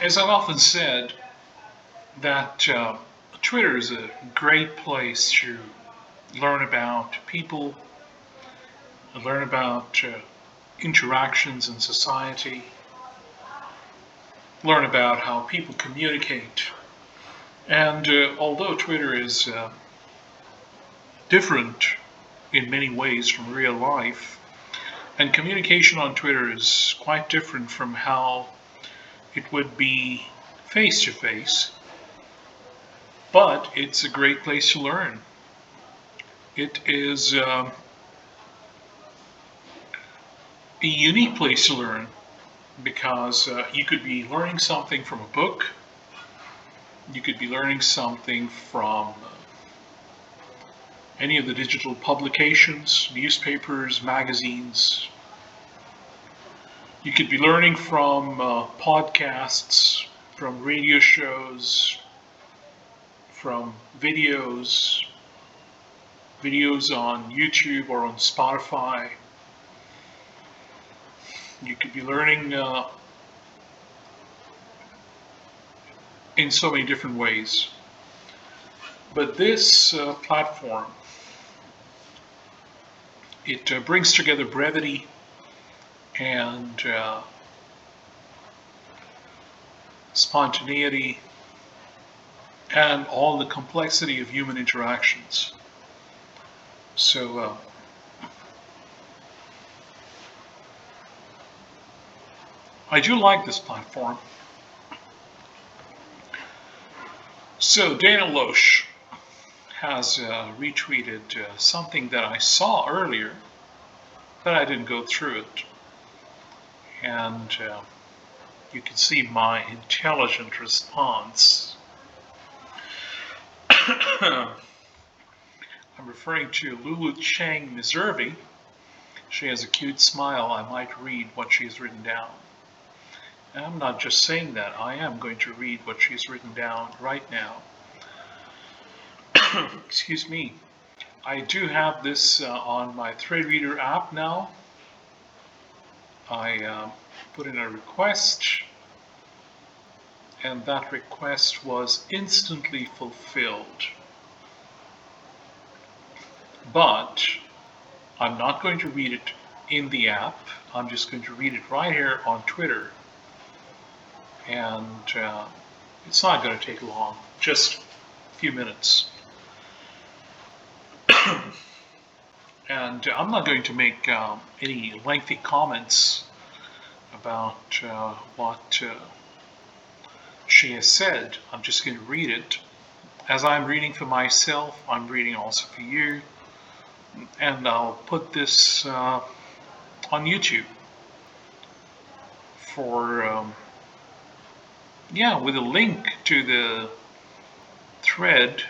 As I've often said, that Twitter is a great place to learn about people, learn about interactions in society, learn about how people communicate. And although Twitter is different in many ways from real life, and communication on Twitter is quite different from how it would be face to face, but it's a great place to learn. It is a unique place to learn because you could be learning something from a book, you could be learning something from any of the digital publications, newspapers, magazines. You could be learning from podcasts, from radio shows, from videos on YouTube or on Spotify. You could be learning in so many different ways. But this platform, it brings together brevity and spontaneity and all the complexity of human interactions. So I do like this platform. So Dana Loesch has retweeted something that I saw earlier, but I didn't go through it. And you can see my intelligent response. I'm referring to Lulu Cheng Meservey. She has a cute smile. I might read what she's written down. And I'm not just saying that. I am going to read what she's written down right now. Excuse me. I do have this on my thread reader app now. I put in a request, and that request was instantly fulfilled. But I'm not going to read it in the app. I'm just going to read it right here on Twitter. And it's not going to take long, just a few minutes. And I'm not going to make any lengthy comments about what she has said. I'm just going to read it. As I'm reading for myself, I'm reading also for you. And I'll put this on YouTube for, with a link to the thread,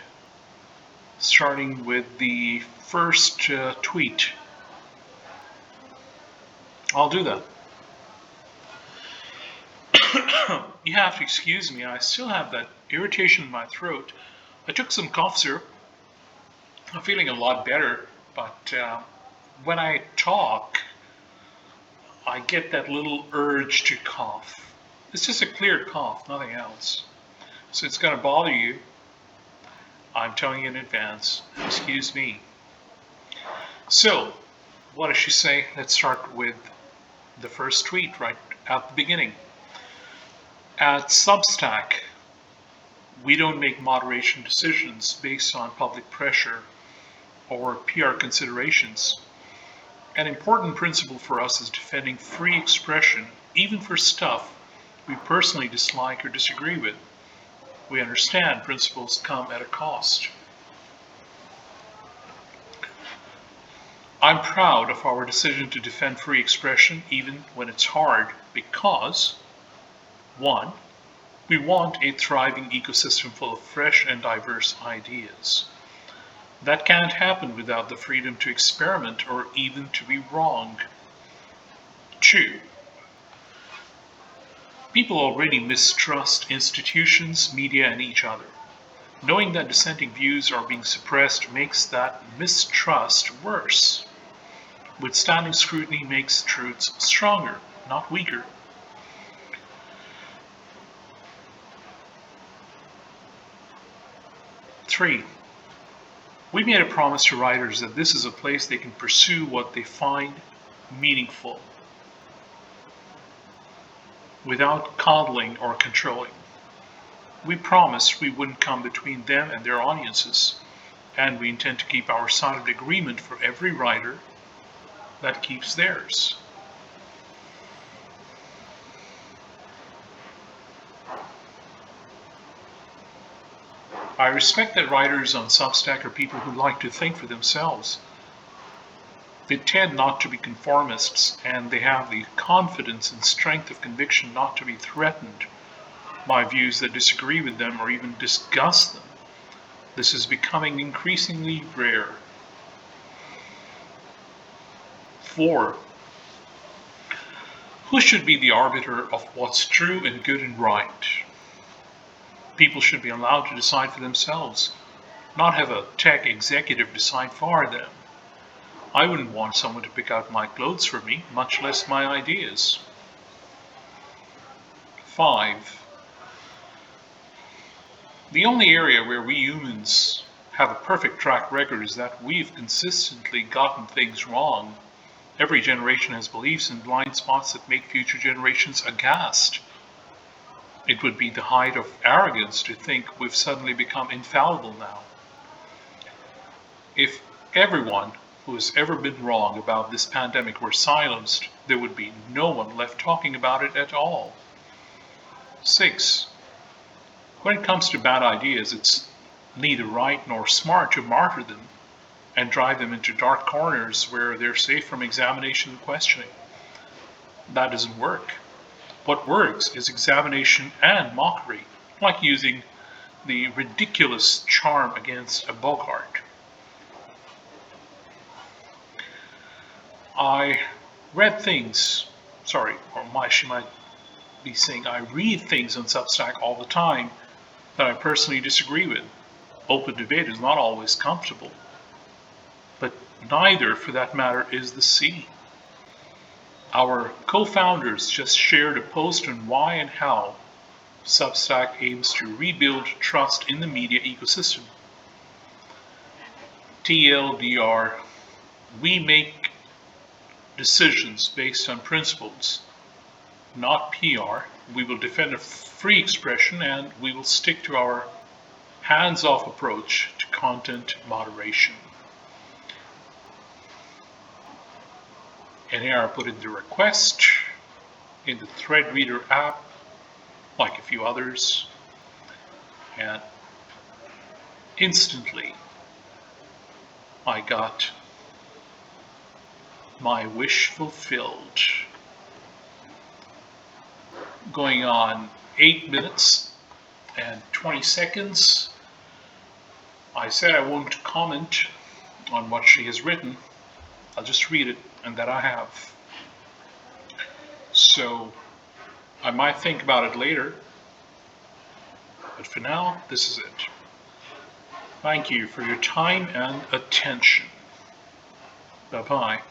starting with the first tweet. I'll do that. You have to excuse me, I still have that irritation in my throat. I took some cough syrup. I'm feeling a lot better, but when I talk, I get that little urge to cough. It's just a clear cough, nothing else. So it's going to bother you. I'm telling you in advance. Excuse me. So, what does she say? Let's start with the first tweet right at the beginning. At Substack, we don't make moderation decisions based on public pressure or PR considerations. An important principle for us is defending free expression, even for stuff we personally dislike or disagree with. We understand principles come at a cost. I'm proud of our decision to defend free expression even when it's hard because, 1, we want a thriving ecosystem full of fresh and diverse ideas. That can't happen without the freedom to experiment or even to be wrong. 2, people already mistrust institutions, media, and each other. Knowing that dissenting views are being suppressed makes that mistrust worse. Withstanding scrutiny makes truths stronger, not weaker. 3. We made a promise to writers that this is a place they can pursue what they find meaningful without coddling or controlling. We promised we wouldn't come between them and their audiences, and we intend to keep our side of the agreement for every writer that keeps theirs. I respect that writers on Substack are people who like to think for themselves. They tend not to be conformists, and they have the confidence and strength of conviction not to be threatened by views that disagree with them or even disgust them. This is becoming increasingly rare. 4. Who should be the arbiter of what's true and good and right? People should be allowed to decide for themselves, not have a tech executive decide for them. I wouldn't want someone to pick out my clothes for me, much less my ideas. 5. The only area where we humans have a perfect track record is that we've consistently gotten things wrong. Every generation has beliefs and blind spots that make future generations aghast. It would be the height of arrogance to think we've suddenly become infallible now. If everyone who has ever been wrong about this pandemic were silenced, there would be no one left talking about it at all. 6. When it comes to bad ideas, it's neither right nor smart to martyr them and drive them into dark corners where they're safe from examination and questioning. That doesn't work. What works is examination and mockery, like using the ridiculous charm against a Bogart. I read things, she might be saying I read things on Substack all the time that I personally disagree with. Open debate is not always comfortable, but neither, for that matter, is the sea. Our co-founders just shared a post on why and how Substack aims to rebuild trust in the media ecosystem. TLDR, we make decisions based on principles, not PR. We will defend a free expression, and we will stick to our hands-off approach to content moderation. And here I put in the request in the thread reader app, like a few others, and instantly I got my wish fulfilled. Going on 8 minutes and 20 seconds. I said I won't comment on what she has written. I'll just read it, and that I have. So I might think about it later, but for now, this is it. Thank you for your time and attention. Bye-bye.